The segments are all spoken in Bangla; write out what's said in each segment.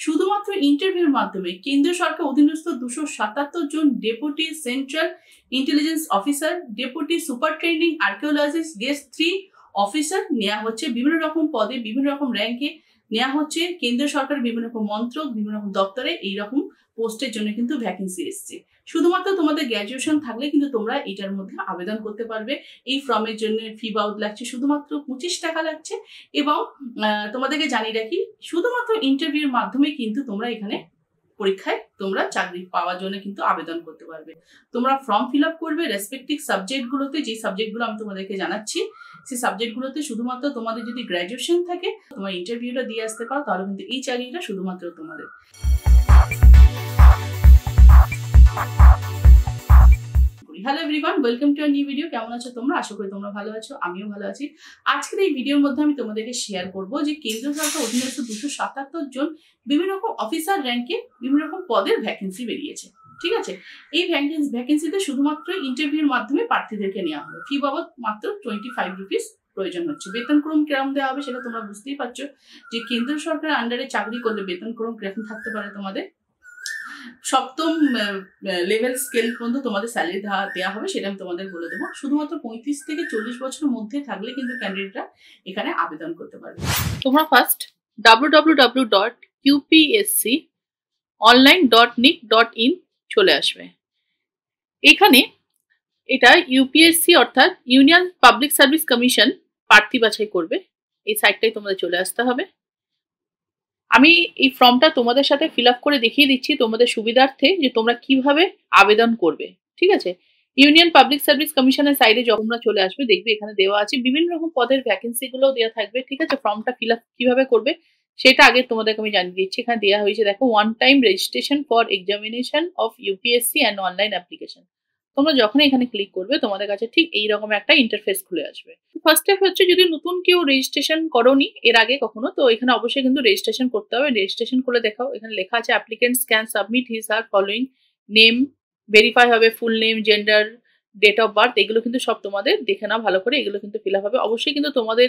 শুধুমাত্র ইন্টারভিউর মাধ্যমে কেন্দ্র সরকার অধীনস্থ 277 জন deputy central intelligence officer, deputy superintending archaeologist, guest 3 officer নেওয়া হচ্ছে। বিভিন্ন রকম পদে বিভিন্ন রকম র্যাঙ্কে নেওয়া হচ্ছে। কেন্দ্র সরকারের বিভিন্ন রকম মন্ত্রক, বিভিন্ন রকম দপ্তরে এইরকম পোস্টের জন্য কিন্তু ভ্যাকেন্সি এসছে। শুধুমাত্র তোমাদের গ্র্যাজুয়েশন থাকলে কিন্তু তোমরা এটার মধ্যে আবেদন করতে পারবে। এই ফর্মের জন্য ফি বাবদ লাগছে শুধুমাত্র 25 টাকা লাগছে। এবং তোমাদেরকে জানিয়ে রাখি, শুধুমাত্র ইন্টারভিউর মাধ্যমে কিন্তু তোমরা এখানে পরীক্ষায় তোমরা চাকরি পাওয়ার জন্য কিন্তু আবেদন করতে পারবে। তোমরা ফর্ম ফিল আপ করবে রেসপেক্টিভ সাবজেক্টগুলোতে, যে সাবজেক্টগুলো আমি তোমাদেরকে জানাচ্ছি সেই সাবজেক্টগুলোতে। শুধুমাত্র তোমাদের যদি গ্র্যাজুয়েশন থাকে, তোমার ইন্টারভিউটা দিয়ে আসতে পারো, তাহলে কিন্তু এই চাকরিটা শুধুমাত্র তোমাদের। Hello everyone, welcome to a new video. কেমন আছো তোমরা? আশা করি তোমরা ভালো আছো, আমিও ভালো আছি। আজকের এই ভিডিওর মধ্যে আমি তোমাদেরকে শেয়ার করব যে কেন্দ্র সরকার অধীনস্থ 277 জন বিভিন্ন রকম অফিসার র্যাঙ্কে বিভিন্ন রকম পদের ভ্যাকেন্সি বেরিয়েছে। ঠিক আছে, এই ভ্যাকেন্সিতে শুধুমাত্র ইন্টারভিউর মাধ্যমে প্রার্থীদেরকে নেওয়া হবে। ফি বাবদ মাত্র 25 রুপিস প্রয়োজন হচ্ছে। বেতনক্রম কিরকম দেওয়া হবে সেটা তোমরা বুঝতেই পারছো যে কেন্দ্র সরকারের আন্ডারে চাকরি করলে বেতনক্রম কিরকম থাকতে পারে। তোমাদের সপ্তম লেভেল স্কেল পর্যন্ত তোমাদের স্যালারি দেওয়া হবে, সেটা আমি তোমাদের বলে দেবো। শুধুমাত্র 35 থেকে 40 বছরের মধ্যে থাকলে কিন্তু ক্যান্ডিডেটরা এখানে আবেদন করতে পারবে। তোমরা ফার্স্ট www.upsconline.nic.in চলে আসবে। এখানে এটা ইউপিএসসি অর্থাৎ ইউনিয়ন পাবলিক সার্ভিস কমিশন প্রার্থী বাছাই করবে। এই সাইটটাই তোমাদের চলে আসতে হবে। আমি এই ফর্মটা তোমাদের সাথে ফিল আপ করে দেখিয়ে দিচ্ছি তোমাদের সুবিধার্থে যে তোমরা কিভাবে আবেদন করবে। ঠিক আছে, ইউনিয়ন পাবলিক সার্ভিস কমিশনের সাইডে যখন তোমরা চলে আসবে দেখবে এখানে দেওয়া আছে বিভিন্ন রকম পদের ভ্যাকেন্সি গুলোও দেওয়া থাকবে। ঠিক আছে, ফর্মটা ফিল আপ কিভাবে করবে সেটা আগে তোমাদেরকে আমি জানিয়ে দিচ্ছি। এখানে দেওয়া হয়েছে, দেখো, 1 time registration for examination of UPSC and online application. তোমরা যখন এখানে ক্লিক করবে তোমাদের কাছে ঠিক এইরকম একটা ইন্টারফেস খুলে আসবে। ফার্স্ট স্টেপ হচ্ছে, যদি নতুন কেউ রেজিস্ট্রেশন করোনি এর আগে কখনো, তো এখানে অবশ্যই কিন্তু রেজিস্ট্রেশন করতে হবে। রেজিস্ট্রেশন করে দেখাও। এখানে লেখা আছে অ্যাপ্লিকেন্টস ক্যান সাবমিট হিজ আর ফলোইং নেম, ভেরিফাই হবে full name, gender, date of birth. এগুলো কিন্তু সব তোমাদের দেখে নাও ভালো করে, এগুলো কিন্তু ফিল আপ হবে। অবশ্যই কিন্তু তোমাদের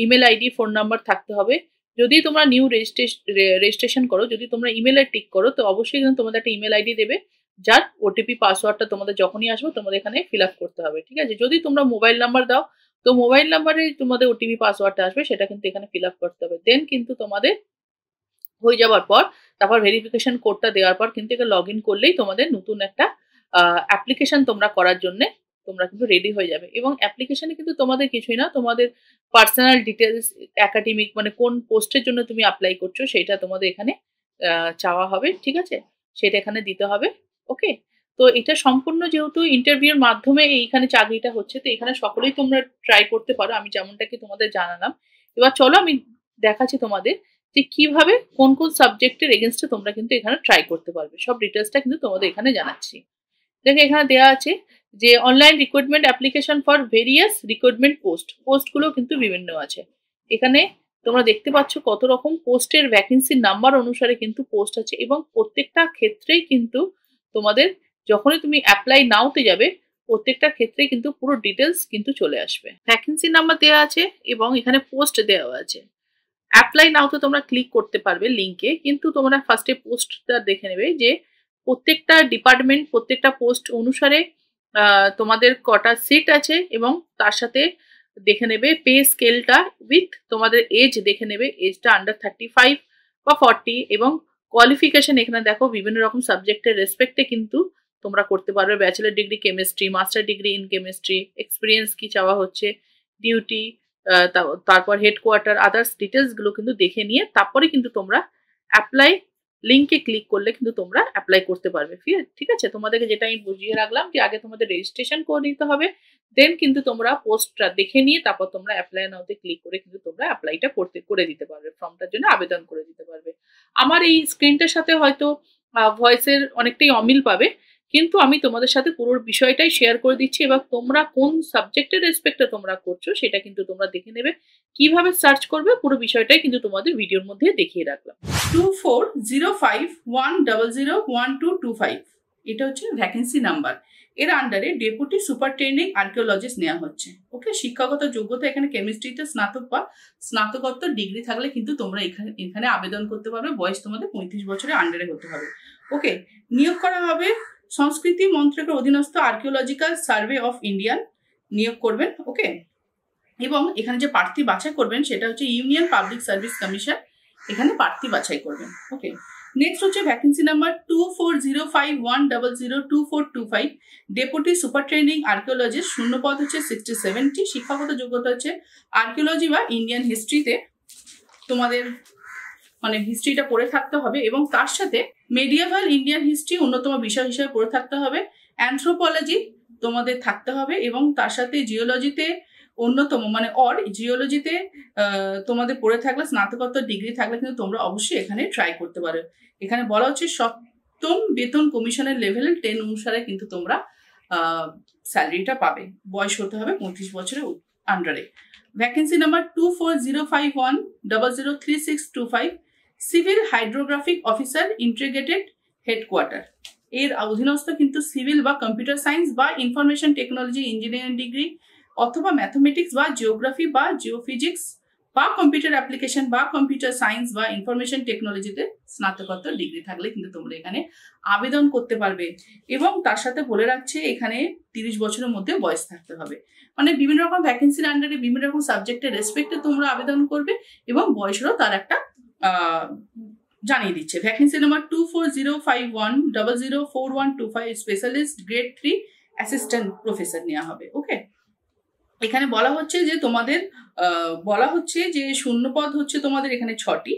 ইমেল আইডি, ফোন নাম্বার থাকতে হবে। যদি তোমরা নিউ রেজিস্ট্রেশন করো, যদি তোমরা ইমেলে টিক করো, তো অবশ্যই কিন্তু তোমাদের একটা ইমেল আইডি দেবে, যার ওটিপি পাসওয়ার্ডটা তোমাদের যখনই আসবে তোমাদের এখানে ফিল আপ করতে হবে। ঠিক আছে, যদি তোমরা মোবাইল নাম্বার দাও, তো মোবাইল নাম্বারে তোমাদের ওটিপি পাসওয়ার্ডটা আসবে, সেটা কিন্তু এখানে ফিল আপ করতে হবে। দেন কিন্তু তোমাদের হয়ে যাওয়ার পর তারপর ভেরিফিকেশন কোডটা দেওয়ার পর কিন্তু এটা লগ ইন করলেই তোমাদের নতুন একটা অ্যাপ্লিকেশন তোমরা করার জন্য তোমরা কিন্তু রেডি হয়ে যাবে। এবং অ্যাপ্লিকেশনে কিন্তু তোমাদের কিছুই না, তোমাদের পার্সোনাল ডিটেলস, একাডেমিক মানে কোন পোস্টের জন্য তুমি অ্যাপ্লাই করছো সেটা তোমাদের এখানে চাওয়া হবে। ঠিক আছে, সেটা এখানে দিতে হবে। ওকে, তো এটা সম্পূর্ণ যেহেতু ইন্টারভিউর মাধ্যমে এইখানে চাকরিটা হচ্ছে, তো এখানে সকলেই তোমরা ট্রাই করতে পারো, আমি যেমনটাকে তোমাদের জানালাম। এবার চলো আমি দেখাচ্ছি তোমাদের যে কিভাবে কোন কোন সাবজেক্টের এগেনস্টে তোমরা কিন্তু এখানে ট্রাই করতে পারবে। সব ডিটেলসটা কিন্তু তোমাদের এখানে জানাচ্ছি। দেখো এখানে দেওয়া আছে যে online recruitment application for various recruitment পোস্টগুলো কিন্তু বিভিন্ন আছে। এখানে তোমরা দেখতে পাচ্ছ কত রকম পোস্টের ভ্যাকেন্সির নাম্বার অনুসারে কিন্তু পোস্ট আছে, এবং প্রত্যেকটা ক্ষেত্রেই কিন্তু তোমাদের যখনই তুমি অ্যাপ্লাই নাওতে যাবে প্রত্যেকটা ক্ষেত্রে কিন্তু পুরো ডিটেলস কিন্তু চলে আসবে। ভ্যাকেন্সি নাম্বার দেওয়া আছে এবং এখানে পোস্ট দেওয়া আছে। অ্যাপ্লাই নাও তো তোমরা ক্লিক করতে পারবে লিঙ্কে, কিন্তু তোমরা ফার্স্টে পোস্টটা দেখে নেবে যে প্রত্যেকটা ডিপার্টমেন্ট প্রত্যেকটা পোস্ট অনুসারে তোমাদের কটা সিট আছে, এবং তার সাথে দেখে নেবে পে স্কেলটা উইথ তোমাদের এজ দেখে নেবে, এজটা আন্ডার 35 বা 40। এবং কোয়ালিফিকেশন এখানে দেখো বিভিন্ন রকম সাবজেক্টের রেসপেক্টে কিন্তু তোমরা করতে পারবে। Bachelor degree chemistry, master degree in chemistry, experience কি চাওয়া হচ্ছে, ডিউটি, তারপর হেডকোয়ার্টার, আদার্স ডিটেলসগুলো কিন্তু দেখে নিয়ে তারপরে কিন্তু তোমরা অ্যাপ্লাই লিঙ্কে ক্লিক করলে কিন্তু তোমরা অ্যাপ্লাই করতে পারবে। ঠিক আছে, তোমাদেরকে যেটা আমি বুঝিয়ে রাখলাম যে আগে তোমাদের রেজিস্ট্রেশন করে নিতে হবে, দেন কিন্তু তোমরা পোস্টটা দেখে নিয়ে তারপর তোমরা অ্যাপ্লাই নাওতে ক্লিক করে কিন্তু তোমরা অ্যাপ্লাইটা করে দিতে পারবে, ফর্মটার জন্য আবেদন করে দিতে পারবে। আমার এই স্ক্রিনটার সাথে হয়তো ভয়েসের অনেকটাই অমিল পাবে, কিন্তু আমি তোমাদের সাথে পুরো বিষয়টাই শেয়ার করে দিচ্ছি। এবার তোমরা কোন সাবজেক্টের রেসপেক্টে তোমরা করছো সেটা কিন্তু তোমরা দেখে নেবে। কিভাবে সার্চ করবে পুরো বিষয়টাই কিন্তু তোমাদের ভিডিওর মধ্যে দেখিয়ে রাখলাম। 240510012225 এটা হচ্ছে ভ্যাকেন্সি নাম্বার। এর আন্ডারে ডেপুটি সুপারটেন্ডিং আর্কিওলজিস্ট নেওয়া হচ্ছে। ওকে, শিক্ষাগত যোগ্যতা এখানে কেমিস্ট্রিতে স্নাতক বা স্নাতকোত্তর ডিগ্রি থাকলে কিন্তু তোমরা এখানে আবেদন করতে পারবে। বয়স তোমাদের 35 বছরের আন্ডারে হতে হবে। ওকে, নিয়োগ করা হবে সংস্কৃতি মন্ত্রকের অধীনস্থ আর্কিওলজিক্যাল সার্ভে অফ ইন্ডিয়ান নিয়োগ করবেন। ওকে, এবং এখানে যে প্রার্থী বাছাই করবেন সেটা হচ্ছে ইউনিয়ন পাবলিক সার্ভিস কমিশন, এখানে প্রার্থী বাছাই করবেন। ওকে, নেক্সট হচ্ছে ভ্যাকেন্সি নাম্বার 240510024225 ডেপুটি সুপারটেন্ডিং আর্কিওলজিস্ট, শূন্য পদ হচ্ছে 67টি। শিক্ষাগত যোগ্যতা হচ্ছে আর্কিওলজি বা ইন্ডিয়ান হিস্ট্রিতে তোমাদের মানে হিস্ট্রিটা পড়ে থাকতে হবে এবং তার সাথে মেডিয়েভাল ইন্ডিয়ান হিস্ট্রি অন্যতম বিষয় হিসেবে পড়ে থাকতে হবে। অ্যানথ্রোপোলজি তোমাদের থাকতে হবে এবং তার সাথে জিওলজিতে অন্যতম মানে জিওলজিতে তোমাদের পড়ে থাকলে স্নাতকোত্তর ডিগ্রি থাকলে কিন্তু তোমরা অবশ্যই এখানে ট্রাই করতে পারো। এখানে বলা হচ্ছে সপ্তম বেতন কমিশনের লেভেল 10 অনুসারে কিন্তু তোমরা স্যালারিটা পাবে। বয়স হতে হবে 35 বছরের আন্ডারে। Vacancy number 2405100365 civil hydrographic officer integrated headquarter, এর অধীনস্থ কিন্তু সিভিল বা কম্পিউটার সায়েন্স বা ইনফরমেশন টেকনোলজি ইঞ্জিনিয়ারিং ডিগ্রি অথবা ম্যাথমেটিক্স বা জিওগ্রাফি বা জিওফিজিক্স বা কম্পিউটার অ্যাপ্লিকেশন বা কম্পিউটার সায়েন্স বা ইনফরমেশন টেকনোলজিতে স্নাতকোত্তর ডিগ্রি থাকলে কিন্তু তোমরা এখানে আবেদন করতে পারবে। এবং তার সাথে বলে রাখছে এখানে 30 বছরের মধ্যে বয়স থাকতে হবে। মানে বিভিন্ন রকম ভ্যাকেন্সির আন্ডারে বিভিন্ন রকম সাবজেক্টের রেসপেক্টে তোমরা আবেদন করবে এবং বয়সেরও তার একটা জানিয়ে দিচ্ছে। Vacancy number 240510042125 specialist grade 3 assistant professor নেওয়া হবে। ওকে, এখানে বলা হচ্ছে যে শূন্য পদ হচ্ছে তোমাদের এখানে 6টি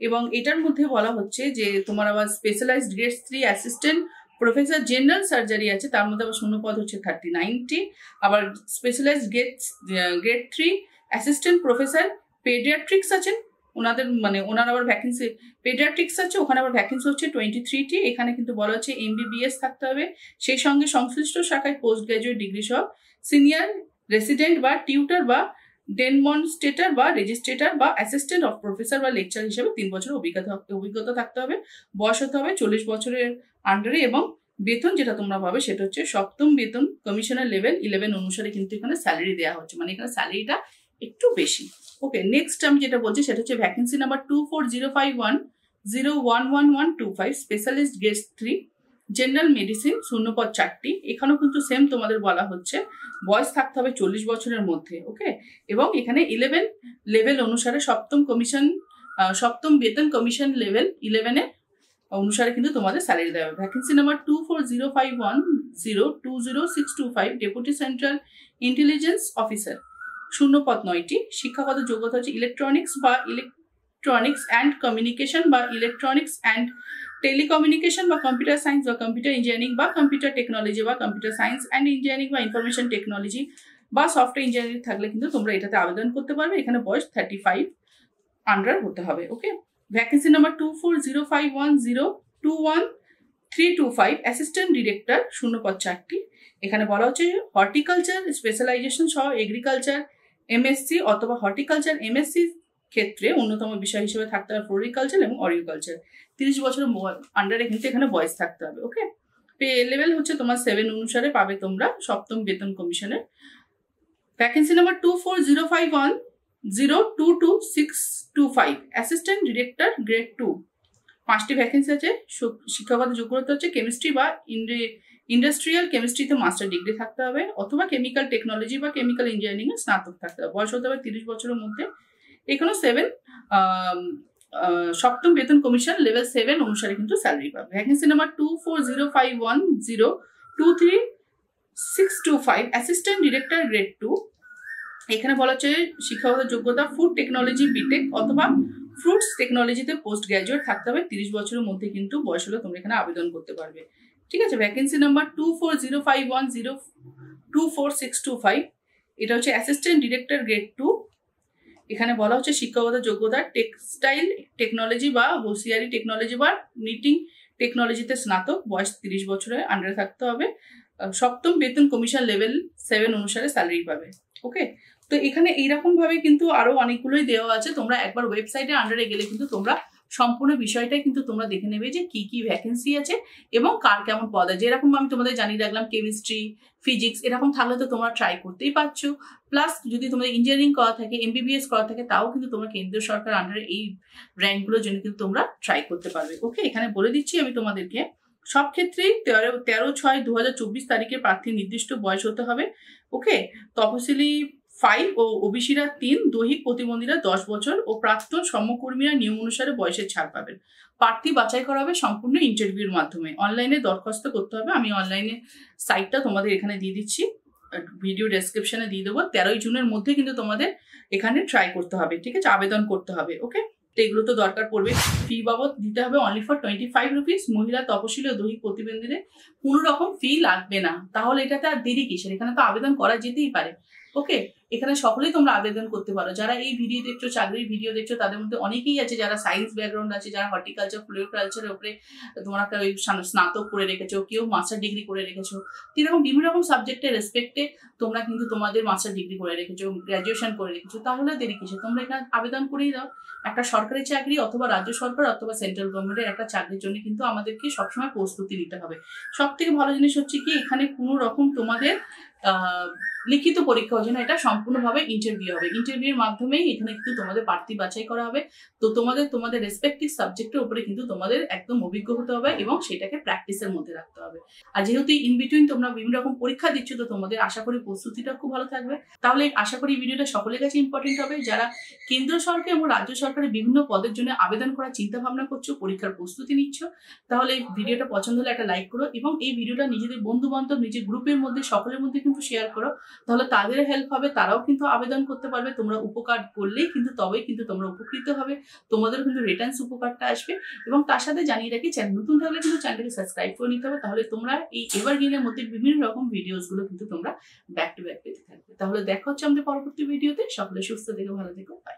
এবং এটার মধ্যে বলা হচ্ছে যে তোমার আবার specialised grade 3 assistant professor general surgery আছে, তার মধ্যে আবার শূন্য পদ হচ্ছে 39টি। আবার specialised grade 3 assistant professor paediatrics আছেন, ওনার আবার ভ্যাকেন্সি পেডিয়াট্রিক্স আছে, ওখানে আবার ভ্যাকেন্সি হচ্ছে 23টি। এখানে কিন্তু বলা হচ্ছে MBBS থাকতে হবে, সেই সঙ্গে সংশ্লিষ্ট শাখায় পোস্ট গ্রাজুয়েট ডিগ্রি সহ সিনিয়র রেসিডেন্ট বা টিউটর বা ডেমনস্ট্রেটর বা রেজিস্ট্রেটর বা অ্যাসিস্ট্যান্ট অফ প্রফেসর বা লেকচার হিসেবে 3 বছরের অভিজ্ঞতা থাকতে হবে। বয়স হতে হবে 40 বছরের আন্ডারে এবং বেতন যেটা তোমরা পাবে সেটা হচ্ছে সপ্তম বেতন কমিশনের লেভেল 11 অনুসারে কিন্তু এখানে স্যালারি দেওয়া হচ্ছে, মানে এখানে স্যালারিটা একটু বেশি। ওকে, নেক্সট আমি যেটা বলছি সেটা হচ্ছে vacancy number 240510111125 specialist grade 3 general medicine, শূন্য পদ 4টি। এখানেও কিন্তু সেম তোমাদের বলা হচ্ছে বয়স থাকতে হবে 40 বছরের মধ্যে। ওকে, এবং এখানে 11 লেভেল অনুসারে সপ্তম বেতন কমিশন লেভেল 11 অনুসারে কিন্তু তোমাদের স্যালারি দেওয়া হবে। Vacancy number 240510202625 deputy central intelligence officer, শূন্য পদ 9টি। শিক্ষাগত যোগ্যতা হচ্ছে ইলেকট্রনিক্স অ্যান্ড কমিউনিকেশন বা ইলেকট্রনিক্স অ্যান্ড টেলিকমিউনিকেশন বা কম্পিউটার সায়েন্স বা কম্পিউটার ইঞ্জিনিয়ারিং বা কম্পিউটার টেকনোলজি বা কম্পিউটার সায়েন্স অ্যান্ড ইঞ্জিনিয়ারিং বা ইনফরমেশন টেকনোলজি বা সফটওয়্যার ইঞ্জিনিয়ারিং থাকলে কিন্তু তোমরা এটাতে আবেদন করতে পারবে। এখানে বয়স 35 আন্ডার হতে হবে। ওকে, ভ্যাকেন্সি নাম্বার 240510212325 অ্যাসিস্ট্যান্ট ডিরেক্টর, শূন্য পদ 4টি। এখানে বলা হচ্ছে হর্টিকালচার স্পেশালাইজেশন সহ এগ্রিকালচার MSc অথবা হর্টিকালচার MSc ক্ষেত্রে অন্যতম বিষয় হিসেবে থাকতে হবে ফ্লোরিকালচার এবং অরিকালচার। 30 বছরের আন্ডারে কিন্তু এখানে বয়স থাকতে হবে। ওকে, পে লেভেল হচ্ছে তোমার 7 অনুসারে পাবে তোমরা সপ্তম বেতন কমিশনের। Vacancy number 240510222625 assistant director grade 2, 5টি ভ্যাকেন্সি আছে। শিক্ষাগত যোগ্যতা হচ্ছে কেমিস্ট্রি বা ইন্ডাস্ট্রিয়াল কেমিস্ট্রিতে মাস্টার ডিগ্রি থাকতে হবে অথবা কেমিক্যাল টেকনোলজি বা কেমিক্যাল ইঞ্জিনিয়ারিং এ স্নাতক থাকতে হবে। বয়স হতে হবে 30 বছরের মধ্যে। এখানেও সপ্তম বেতন কমিশন লেভেল 7 অনুসারে কিন্তু স্যালারি পাবে। Vacancy number 240510236625 assistant director grade 2, এখানে বলা হচ্ছে শিক্ষাগত যোগ্যতা ফুড টেকনোলজি বিটেক অথবা ফ্রুটস টেকনোলজিতে পোস্ট গ্রাজুয়েট থাকতে হবে। 30 বছরের মধ্যে কিন্তু বয়স হলে তোমরা এখানে আবেদন করতে পারবে। ঠিক আছে, ভ্যাকেন্সি নাম্বার 240510242625 এটা হচ্ছে অ্যাসিস্ট্যান্ট ডিরেক্টর গ্রেড 2। এখানে বলা হচ্ছে শিক্ষাগত যোগ্যতা টেক্সটাইল টেকনোলজি বা হোসিয়ারি টেকনোলজি বা নিটিং টেকনোলজিতে স্নাতক, বয়স 30 বছরের আন্ডারে থাকতে হবে। সপ্তম বেতন কমিশন লেভেল 7 অনুসারে স্যালারি পাবে। ওকে, তো এখানে এইরকম ভাবে কিন্তু আরো অনেকগুলোই দেওয়া আছে, তোমরা একবার ওয়েবসাইটের আন্ডারে গেলে কিন্তু তোমরা সম্পূর্ণ বিষয়টাই কিন্তু তোমরা দেখে নেবে যে কি কি ভ্যাকেন্সি আছে এবং কার কেমন পদ আছে। যেরকম আমি তোমাদের জানিয়ে রাখলাম কেমিস্ট্রি, ফিজিক্স এরকম থাকলে তো তোমরা ট্রাই করতেই পারছো। প্লাস যদি তোমাদের ইঞ্জিনিয়ারিং করা থাকে, MBBS করা থাকে, তাও কিন্তু তোমরা কেন্দ্রীয় সরকার আন্ডারে এই র্যাঙ্কগুলোর জন্য কিন্তু তোমরা ট্রাই করতে পারবে। ওকে, এখানে বলে দিচ্ছি আমি তোমাদেরকে, সব ক্ষেত্রেই 13/6/2024 তারিখে প্রার্থীর নির্দিষ্ট বয়স হতে হবে। ওকে, তপশিলি 5 ও ওবিসিরা 3, দৈহিক প্রতিবন্ধীরা 10 বছর ও প্রাক্তন সমকর্মীরা নিয়ম অনুসারে বয়সের ছাড় পাবেন। প্রার্থী বাছাই করা হবে সম্পূর্ণ ইন্টারভিউর মাধ্যমে। অনলাইনে দরখাস্ত করতে হবে, আমি অনলাইনে সাইটটা তোমাদের এখানে দিয়ে দিচ্ছি, ভিডিও ডেসক্রিপশনে দিয়ে দেবো। 13 জুনের মধ্যে কিন্তু তোমাদের এখানে ট্রাই করতে হবে, ঠিক আছে, আবেদন করতে হবে। ওকে, তো এগুলো তো দরকার পড়বে। ফি বাবদ দিতে হবে অনলি ফর 25 রুপিস। মহিলা, তপশিলি ও দৈহিক প্রতিবন্ধীদের কোনো রকম ফি লাগবে না। তাহলে এটাতে আর দেরি কিসের, এখানে তো আবেদন করা যেতেই পারে। ওকে, এখানে সকলেই তোমরা আবেদন করতে পারো। যারা এই ভিডিও দেখছো, চাকরির ভিডিও দেখছো, তাদের মধ্যে অনেকেই আছে যারা সায়েন্স ব্যাকগ্রাউন্ড আছে, যারা হর্টিকালচার, ফ্লোরিকালচারের উপরে তোমরা ওই স্নাতক করে রেখেছো, কেউ মাস্টার ডিগ্রি করে রেখেছো। এরকম বিভিন্ন রকম সাবজেক্টের রেসপেক্টে তোমরা কিন্তু তোমাদের মাস্টার ডিগ্রি করে রেখেছো, গ্র্যাজুয়েশন করে রেখেছো। তাহলে দেরি কিসে, তোমরা এখানে আবেদন করেই দাও। একটা সরকারি চাকরি অথবা রাজ্য সরকার অথবা সেন্ট্রাল গভর্নমেন্টের একটা চাকরির জন্য কিন্তু আমাদেরকে সবসময় প্রস্তুতি নিতে হবে। সব থেকে ভালো জিনিস হচ্ছে কি, এখানে কোনো রকম তোমাদের লিখিত পরীক্ষা হচ্ছে না, এটা সম্পূর্ণভাবে ইন্টারভিউ হবে। ইন্টারভিউর মাধ্যমেই এখানে কিন্তু তোমাদের প্রার্থী বাছাই করা হবে। তো তোমাদের রেসপেক্টিভ সাবজেক্টের উপরে কিন্তু তোমাদের একদম অভিজ্ঞ হতে হবে এবং সেটাকে প্র্যাকটিসের মধ্যে রাখতে হবে। আর যেহেতু ইন বিটুইন তোমরা বিভিন্ন রকম পরীক্ষা দিচ্ছ, তো তোমাদের আশা করি প্রস্তুতিটা খুব ভালো থাকবে। তাহলে আশা করি ভিডিওটা সকলের কাছে ইম্পর্টেন্ট হবে। যারা কেন্দ্র সরকার এবং রাজ্য সরকারের বিভিন্ন পদের জন্য আবেদন করার চিন্তা ভাবনা করছো, পরীক্ষার প্রস্তুতি নিচ্ছ, তাহলে এই ভিডিওটা পছন্দ হলে একটা লাইক করো এবং এই ভিডিওটা নিজেদের বন্ধু বান্ধব, নিজের গ্রুপের মধ্যে, সকলের মধ্যে কিন্তু শেয়ার করো। তাহলে তাদের হেল্প হবে, তারাও কিন্তু আবেদন করতে পারবে। তোমরা উপকার করলেই কিন্তু তবেই কিন্তু তোমরা উপকৃত হবে, তোমাদের কিন্তু রিটার্নস উপকারটা আসবে। এবং তার সাথে জানিয়ে রাখি, চ্যানেল নতুন থাকলে কিন্তু চ্যানেলটাকে সাবস্ক্রাইব করে নিতে হবে। তাহলে তোমরা এই এভারগ্রিনের মধ্যে বিভিন্ন রকম ভিডিওস গুলো কিন্তু তোমরা ব্যাক টু ব্যাক পেতে থাকবে। তাহলে দেখা হচ্ছে আমাদের পরবর্তী ভিডিওতে। সকলে সুস্থ থেকো, ভালো থেকো, বাই।